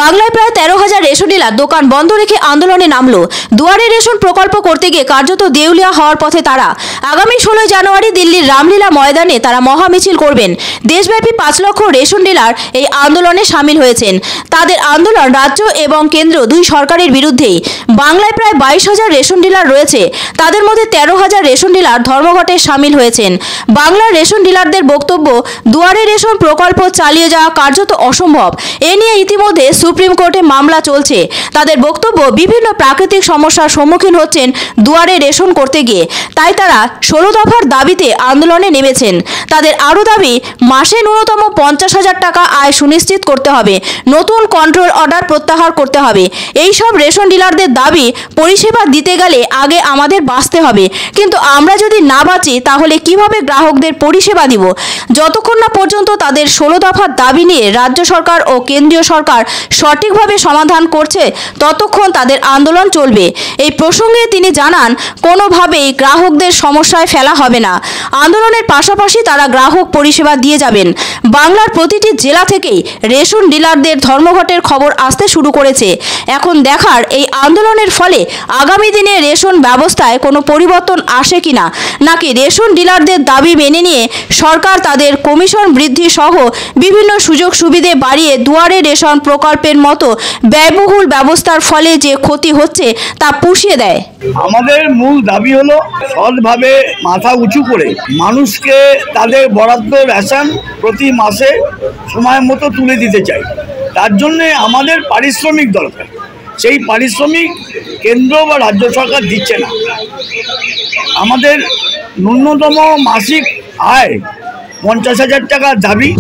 বাংলায় প্রায় 13,000 ration dealer দোকান বন্ধ রেখে আন্দোলনে নামলো। দুয়ারে রেশন প্রকল্প করতে গিয়ে কার্যত দেউলিয়া হওয়ার পথে তারা। আগামী 16 জানুয়ারি দিল্লির রামলীলা ময়দানে তারা মহামিছিল করবেন। দেশব্যাপী 5 লক্ষ রেশন ডিলার এই আন্দোলনে সামিল হয়েছেন। তাদের আন্দোলন রাজ্য এবং কেন্দ্র দুই সরকারের বিরুদ্ধেই। বাংলায় প্রায় 22,000 রেশন ডিলার রয়েছে, তাদের মধ্যে 13,000 রেশন ডিলার ধর্মঘটে সামিল হয়েছেন। বাংলার রেশন ডিলারদের বক্তব্য, দুয়ারে রেশন প্রকল্প চালিয়ে যাওয়া কার্যত অসম্ভব। এ নিয়ে ইতিমধ্যে সুপ্রিম কোর্টে মামলা চলছে। তাদের বক্তব্য, বিভিন্ন প্রাকৃতিক সমস্যার সম্মুখীন হচ্ছেন দুয়ারে রেশন করতে গিয়ে, তাই তারা 16 দফার দাবিতে আন্দোলনে নেমেছেন। তাদের আরও দাবি, মাসে ন্যূনতম 50,000 টাকা আয় সুনিশ্চিত করতে হবে, নতুন কন্ট্রোল অর্ডার প্রত্যাহার করতে হবে। এই সব রেশন ডিলারদের দাবি, পরিষেবা দিতে গেলে আগে আমাদের বাঁচতে হবে, কিন্তু আমরা যদি না বাঁচি তাহলে কিভাবে গ্রাহকদের পরিষেবা দিব? যতক্ষণ না পর্যন্ত তাদের 16 দফার দাবি নিয়ে রাজ্য সরকার ও কেন্দ্রীয় সরকার সঠিকভাবে সমাধান করছে, ততক্ষণ তাদের আন্দোলন চলবে। এই প্রসঙ্গে তিনি জানান, কোনোভাবেই গ্রাহকদের সমস্যায় ফেলা হবে না। আন্দোলনের পাশাপাশি তারা গ্রাহক পরিষেবা দিয়ে যাবেন। বাংলার প্রতিটি জেলা থেকেই রেশন ডিলারদের ধর্মঘটের খবর আসতে শুরু করেছে। এখন দেখার এই আন্দোলনের ফলে আগামী দিনে রেশন ব্যবস্থায় কোনো পরিবর্তন আসে কিনা, নাকি রেশন ডিলারদের দাবি মেনে নিয়ে সরকার তাদের কমিশন বৃদ্ধি সহ বিভিন্ন সুযোগ সুবিধে বাড়িয়ে দুয়ারে রেশন প্রকল্পের মতো ব্যয়বহুল ব্যবস্থার ফলে যে ক্ষতি হচ্ছে তা পুষিয়ে দেয়। আমাদের মূল দাবি হলো সৎভাবে মাথা উঁচু করে মানুষকে তাদের বরাদ্দ রেশন প্রতি মাসে সময় মতো তুলে দিতে চাই। তার জন্যে আমাদের পারিশ্রমিক দরকার। সেই পারিশ্রমিক কেন্দ্র বা রাজ্য সরকার দিচ্ছে না। আমাদের ন্যূনতম মাসিক আয় 50,000 টাকার দাবি,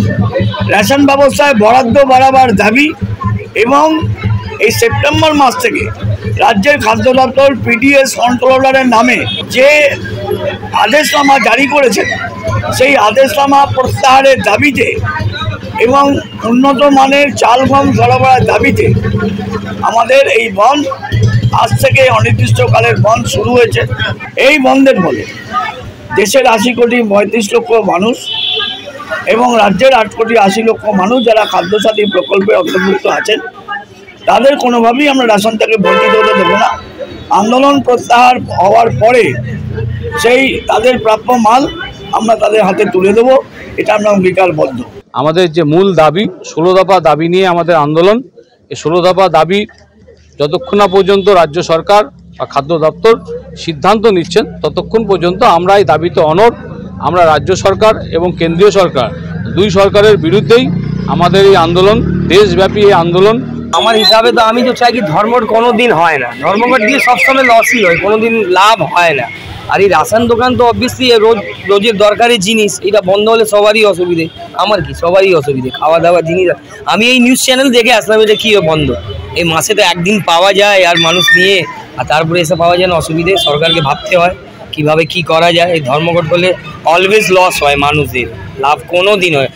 রেশন ব্যবস্থায় বরাদ্দ বাড়াবার দাবি, এবং এই সেপ্টেম্বর মাস থেকে রাজ্যের খাদ্য দপ্তর পিডিএস কন্ট্রোলারের নামে যে আদেশনামা জারি করেছে, সেই আদেশনামা প্রত্যাহারের দাবিতে এবং উন্নত মানের চাল গম সরবরাহের দাবিতে আমাদের এই বন্ধ আজ থেকে অনির্দিষ্টকালের বন্ধ শুরু হয়েছে। এই বন্ধের ফলে দেশের 80 কোটি 35 লক্ষ মানুষ এবং রাজ্যের 8 কোটি 80 লক্ষ মানুষ যারা খাদ্যসাথী প্রকল্পে অন্তর্ভুক্ত আছেন, তাদের কোনোভাবেই আমরা রেশন থেকে বঞ্চিত হতে দেবো না। আন্দোলন প্রত্যাহার হওয়ার পরে সেই তাদের প্রাপ্য মাল আমরা তাদের হাতে তুলে দেবো, এটা আমরা অঙ্গীকারবদ্ধ। আমাদের যে মূল দাবি 16 দফা দাবি নিয়ে আমাদের আন্দোলন। এই 16 দফা দাবি যতক্ষণ না পর্যন্ত রাজ্য সরকার বা খাদ্য দপ্তর সিদ্ধান্ত নিচ্ছেন, ততক্ষণ পর্যন্ত আমরা এই দাবিতে অনড়। আমরা রাজ্য সরকার এবং কেন্দ্রীয় সরকার দুই সরকারের বিরুদ্ধেই আমাদের এই আন্দোলন, দেশব্যাপী এই আন্দোলন। আমার হিসাবে তো আমি তো চাই কি ধর্মঘট কোনো দিন হয় না, ধর্মঘট দিয়ে সবসময় লসই হয়, কোনো দিন লাভ হয় না। আর এই রাশন দোকান তো অবভিয়াসলি রোজের দরকারি জিনিস, এটা বন্ধ হলে সবারই অসুবিধে। আমার কি, সবারই অসুবিধে, খাওয়া দাওয়া জিনিস। আমি এই নিউজ চ্যানেল দেখে আসলাম এটা কী বন্ধ, এই মাসে তো একদিন পাওয়া যায় আর মানুষ নিয়ে, আর তারপরে এসে পাওয়া যায় না, অসুবিধে। সরকারকে ভাবতে হয় কিভাবে কি করা যায়। এই ধর্মঘট করলে অলওয়েজ লস হয়, মানুষদের লাভ কোনো দিন হয়।